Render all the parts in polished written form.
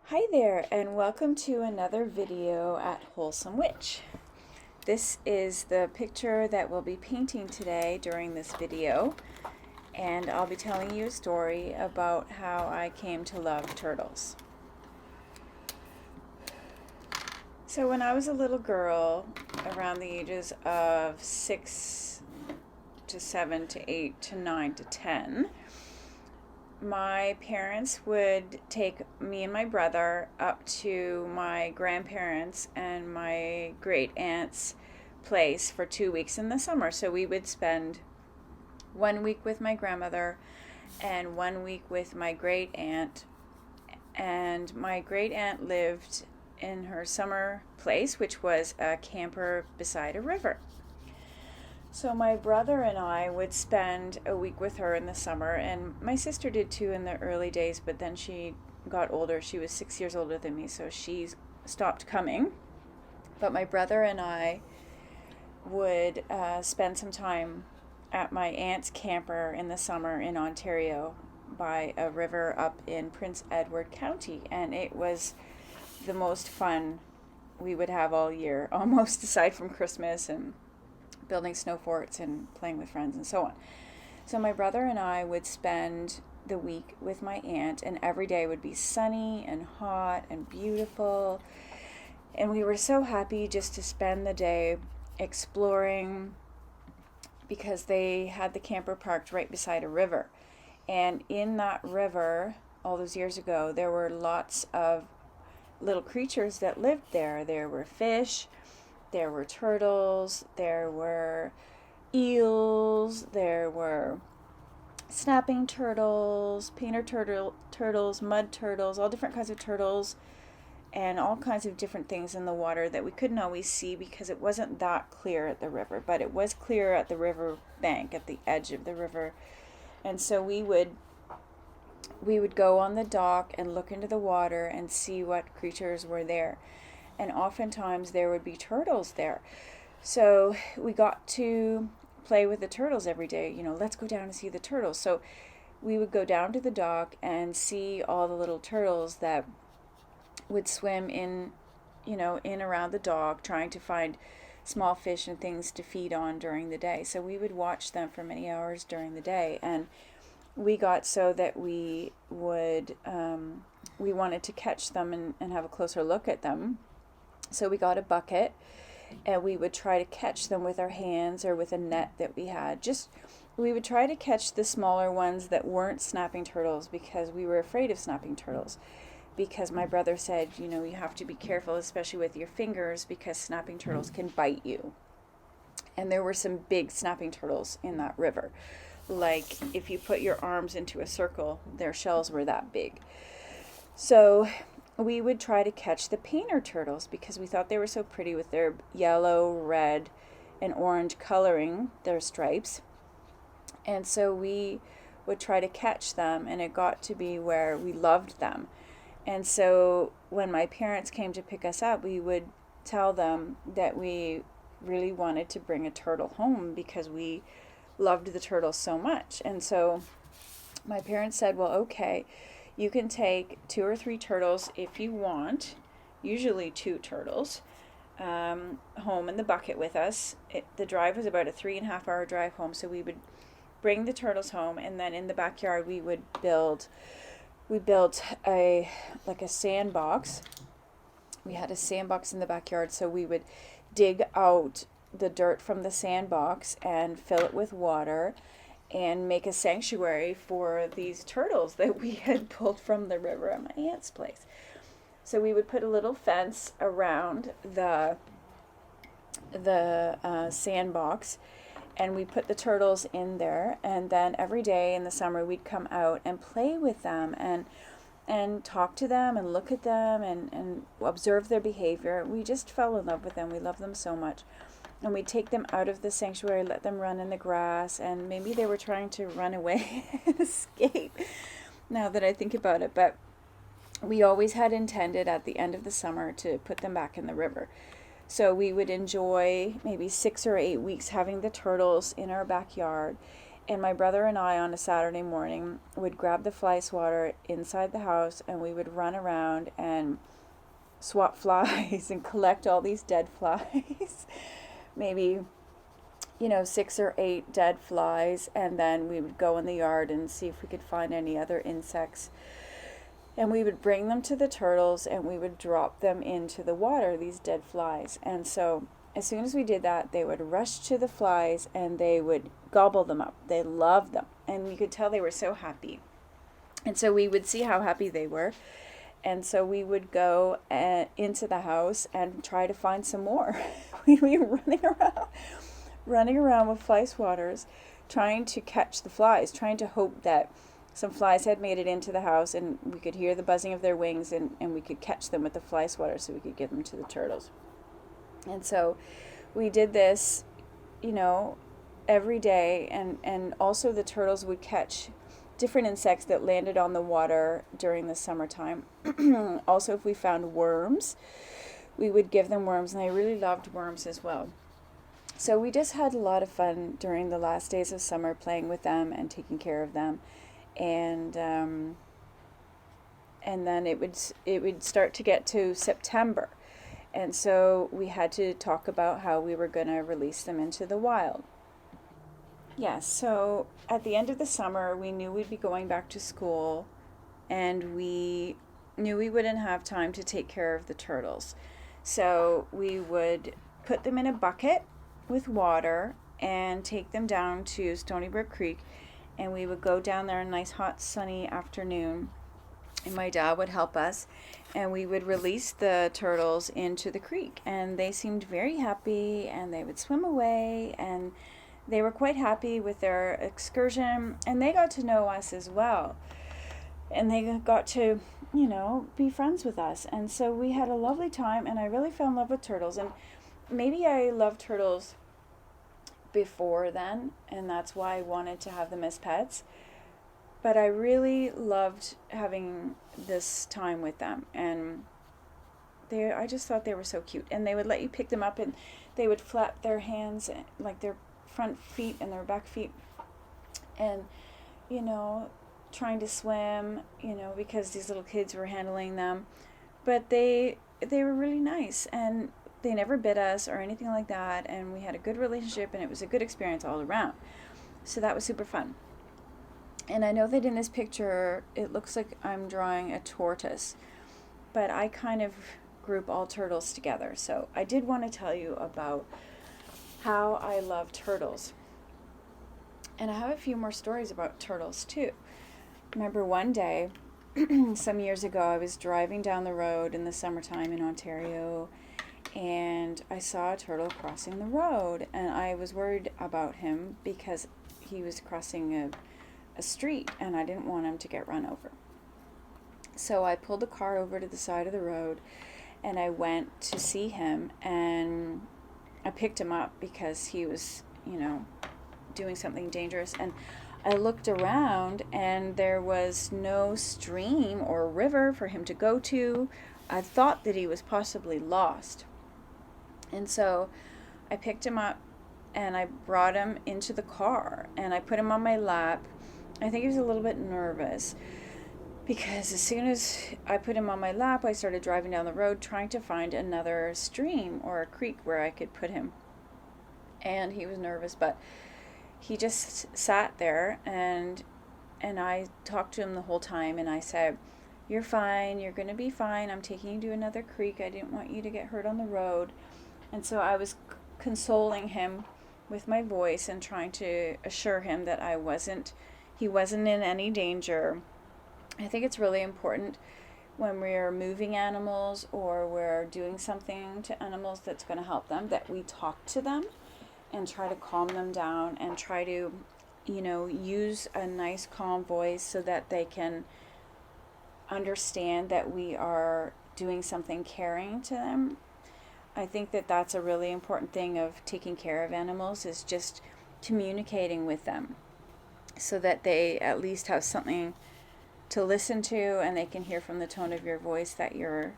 Hi there, and welcome to another video at Wholesome Witch. This is the picture that we'll be painting today during this video, and I'll be telling you a story about how I came to love turtles. So when I was a little girl, around the ages of 6 to 7 to 8 to 9 to 10, my parents would take me and my brother up to my grandparents and my great aunt's place for 2 weeks in the summer. So we would spend 1 week with my grandmother and 1 week with my great aunt. And my great aunt lived in her summer place, which was a camper beside a river. So my brother and I would spend a week with her in the summer, and my sister did too in the early days, but then she got older. She was 6 years older than me, so she stopped coming. But my brother and I would spend some time at my aunt's camper in the summer in Ontario by a river up in Prince Edward County, and it was the most fun we would have all year, almost aside from Christmas and building snow forts and playing with friends and so on. So my brother and I would spend the week with my aunt, and every day would be sunny and hot and beautiful. And we were so happy just to spend the day exploring, because they had the camper parked right beside a river. And in that river, all those years ago, there were lots of little creatures that lived there. There were fish, there were turtles, there were eels, there were snapping turtles, painter turtles, mud turtles, all different kinds of turtles, and all kinds of different things in the water that we couldn't always see because it wasn't that clear at the river, but it was clear at the river bank, at the edge of the river. And so we would go on the dock and look into the water and see what creatures were there. And oftentimes there would be turtles there. So we got to play with the turtles every day. Let's go down and see the turtles. So we would go down to the dock and see all the little turtles that would swim in around the dock, trying to find small fish and things to feed on during the day. So we would watch them for many hours during the day. And we got so that we wanted to catch them and have a closer look at them. So we got a bucket, and we would try to catch them with our hands or with a net that we had. We would try to catch the smaller ones that weren't snapping turtles, because we were afraid of snapping turtles. Because my brother said, you have to be careful, especially with your fingers, because snapping turtles can bite you. And there were some big snapping turtles in that river. Like, if you put your arms into a circle, their shells were that big. So we would try to catch the painter turtles because we thought they were so pretty with their yellow, red, and orange coloring, their stripes. And so we would try to catch them, and it got to be where we loved them. And so when my parents came to pick us up, we would tell them that we really wanted to bring a turtle home because we loved the turtles so much. And so my parents said, well, okay, you can take 2 or 3 turtles if you want, usually 2 turtles, home in the bucket with us. The drive was about a 3.5-hour drive home, so we would bring the turtles home, and then in the backyard we built a sandbox. We had a sandbox in the backyard, so we would dig out the dirt from the sandbox and fill it with water and make a sanctuary for these turtles that we had pulled from the river at my aunt's place. So we would put a little fence around the sandbox, and we put the turtles in there, and then every day in the summer we'd come out and play with them and talk to them and look at them and observe their behavior. We just fell in love with them. We loved them so much. And we'd take them out of the sanctuary, let them run in the grass, and maybe they were trying to run away and escape, now that I think about it. But we always had intended at the end of the summer to put them back in the river. So we would enjoy maybe 6 or 8 weeks having the turtles in our backyard. And my brother and I on a Saturday morning would grab the fly swatter inside the house, and we would run around and swat flies and collect all these dead flies. Maybe, 6 or 8 dead flies, and then we would go in the yard and see if we could find any other insects. And we would bring them to the turtles and we would drop them into the water, these dead flies. And so as soon as we did that, they would rush to the flies and they would gobble them up. They loved them. And you could tell they were so happy. And so we would see how happy they were. And so we would go into the house and try to find some more. We were running around with fly swatters, trying to catch the flies, trying to hope that some flies had made it into the house and we could hear the buzzing of their wings and we could catch them with the fly swatter so we could give them to the turtles. And so we did this, every day, and also the turtles would catch different insects that landed on the water during the summertime. Also, if we found worms, we would give them worms, and I really loved worms as well. So we just had a lot of fun during the last days of summer playing with them and taking care of them. And then it would start to get to September, and so we had to talk about how we were going to release them into the wild. Yes, so at the end of the summer, we knew we'd be going back to school, and we knew we wouldn't have time to take care of the turtles. So we would put them in a bucket with water and take them down to Stony Brook Creek, and we would go down there a nice hot sunny afternoon, and my dad would help us, and we would release the turtles into the creek, and they seemed very happy, and they would swim away, and they were quite happy with their excursion, and they got to know us as well, and they got to be friends with us. And so we had a lovely time, and I really fell in love with turtles. And maybe I loved turtles before then, and that's why I wanted to have them as pets. But I really loved having this time with them, and I just thought they were so cute. And they would let you pick them up, and they would flap their hands, like their front feet and their back feet, and trying to swim, because these little kids were handling them. But they were really nice, and they never bit us or anything like that, and we had a good relationship, and it was a good experience all around. So that was super fun. And I know that in this picture it looks like I'm drawing a tortoise, but I kind of group all turtles together. So I did want to tell you about how I love turtles. And I have a few more stories about turtles too. Remember one day, some years ago, I was driving down the road in the summertime in Ontario, and I saw a turtle crossing the road, and I was worried about him because he was crossing a street, and I didn't want him to get run over. So I pulled the car over to the side of the road, and I went to see him, and I picked him up because he was, doing something dangerous. And I looked around, and there was no stream or river for him to go to. I thought that he was possibly lost. And so I picked him up, and I brought him into the car, and I put him on my lap. I think he was a little bit nervous, because as soon as I put him on my lap, I started driving down the road trying to find another stream or a creek where I could put him. And he was nervous, but he just sat there, and I talked to him the whole time, and I said, "You're fine, you're going to be fine. I'm taking you to another creek. I didn't want you to get hurt on the road." And so I was consoling him with my voice and trying to assure him that he wasn't in any danger. I think it's really important when we're moving animals or we're doing something to animals that's going to help them, that we talk to them and try to calm them down and try to, use a nice calm voice so that they can understand that we are doing something caring to them. I think that that's a really important thing of taking care of animals, is just communicating with them so that they at least have something to listen to, and they can hear from the tone of your voice that you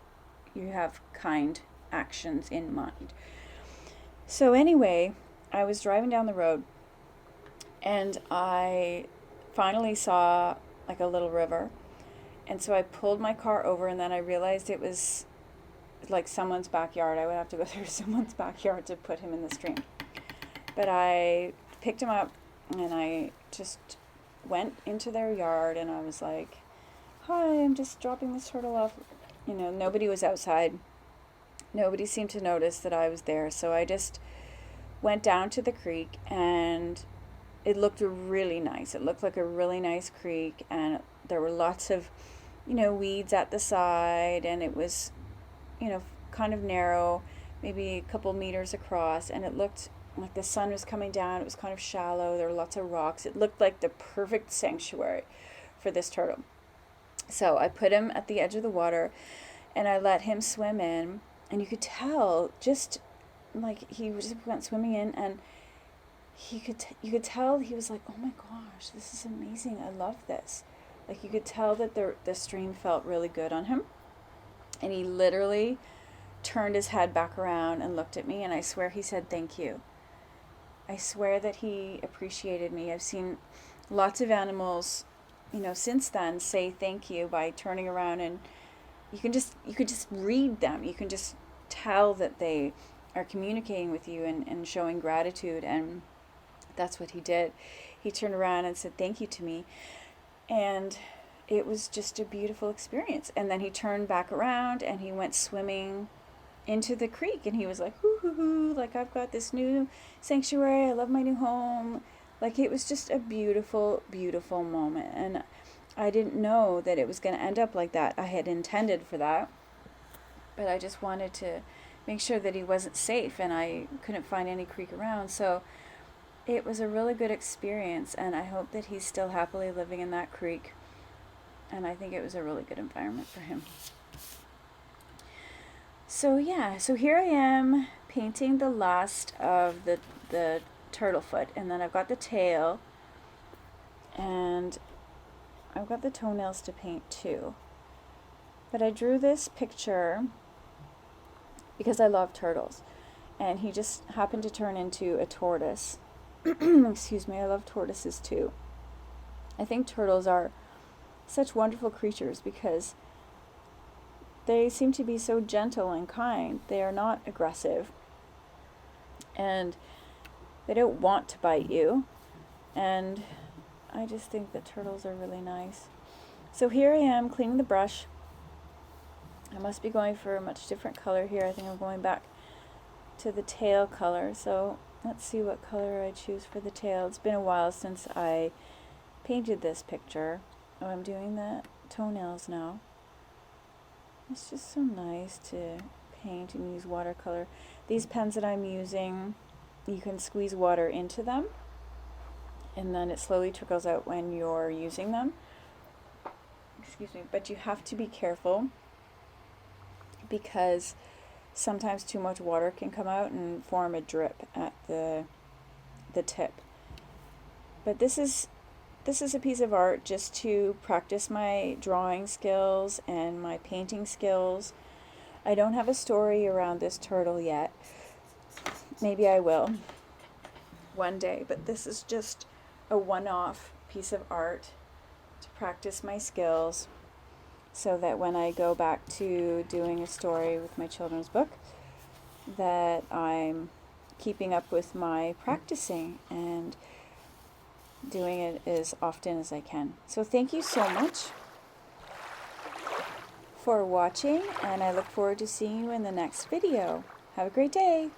have kind actions in mind. So anyway, I was driving down the road, And I finally saw like a little river. And so I pulled my car over, and then I realized it was like someone's backyard. I would have to go through someone's backyard to put him in the stream. But I picked him up and I just went into their yard and I was like, "Hi, I'm just dropping this turtle off." You know, nobody was outside. Nobody seemed to notice that I was there. So I just went down to the creek, and it looked really nice. It looked like a really nice creek, and there were lots of, weeds at the side, and it was, kind of narrow, maybe a couple meters across, and it looked like the sun was coming down. It was kind of shallow. There were lots of rocks. It looked like the perfect sanctuary for this turtle. So I put him at the edge of the water, and I let him swim in, and you could tell just like he just went swimming in, and you could tell he was like, "Oh my gosh, this is amazing. I love this." Like you could tell that the stream felt really good on him. And he literally turned his head back around and looked at me, and I swear he said thank you. I swear that he appreciated me. I've seen lots of animals, since then say thank you by turning around, and you could just read them. You can just tell that they are communicating with you and showing gratitude, and that's what he did. He turned around and said thank you to me, and it was just a beautiful experience. And then he turned back around and he went swimming into the creek, and he was like, "Hoo hoo hoo, like I've got this new sanctuary. I love my new home." Like it was just a beautiful, beautiful moment. And I didn't know that it was going to end up like that. I had intended for that, but I just wanted to make sure that he wasn't safe, and I couldn't find any creek around. So it was a really good experience, and I hope that he's still happily living in that creek. And I think it was a really good environment for him. So yeah, so here I am painting the last of the turtle foot, and then I've got the tail, and I've got the toenails to paint too. But I drew this picture because I love turtles, and he just happened to turn into a tortoise. Excuse me, I love tortoises too. I think turtles are such wonderful creatures because they seem to be so gentle and kind. They are not aggressive, and they don't want to bite you, and I just think that turtles are really nice. So here I am cleaning the brush. I must be going for a much different color here. I think I'm going back to the tail color. So let's see what color I choose for the tail. It's been a while since I painted this picture. Oh, I'm doing the toenails now. It's just so nice to paint and use watercolor. These pens that I'm using, you can squeeze water into them, and then it slowly trickles out when you're using them. Excuse me, but you have to be careful because sometimes too much water can come out and form a drip at the tip. But this is a piece of art just to practice my drawing skills and my painting skills. I don't have a story around this turtle yet. Maybe I will one day, but this is just a one-off piece of art to practice my skills so that when I go back to doing a story with my children's book, that I'm keeping up with my practicing and doing it as often as I can. So thank you so much for watching, and I look forward to seeing you in the next video. Have a great day.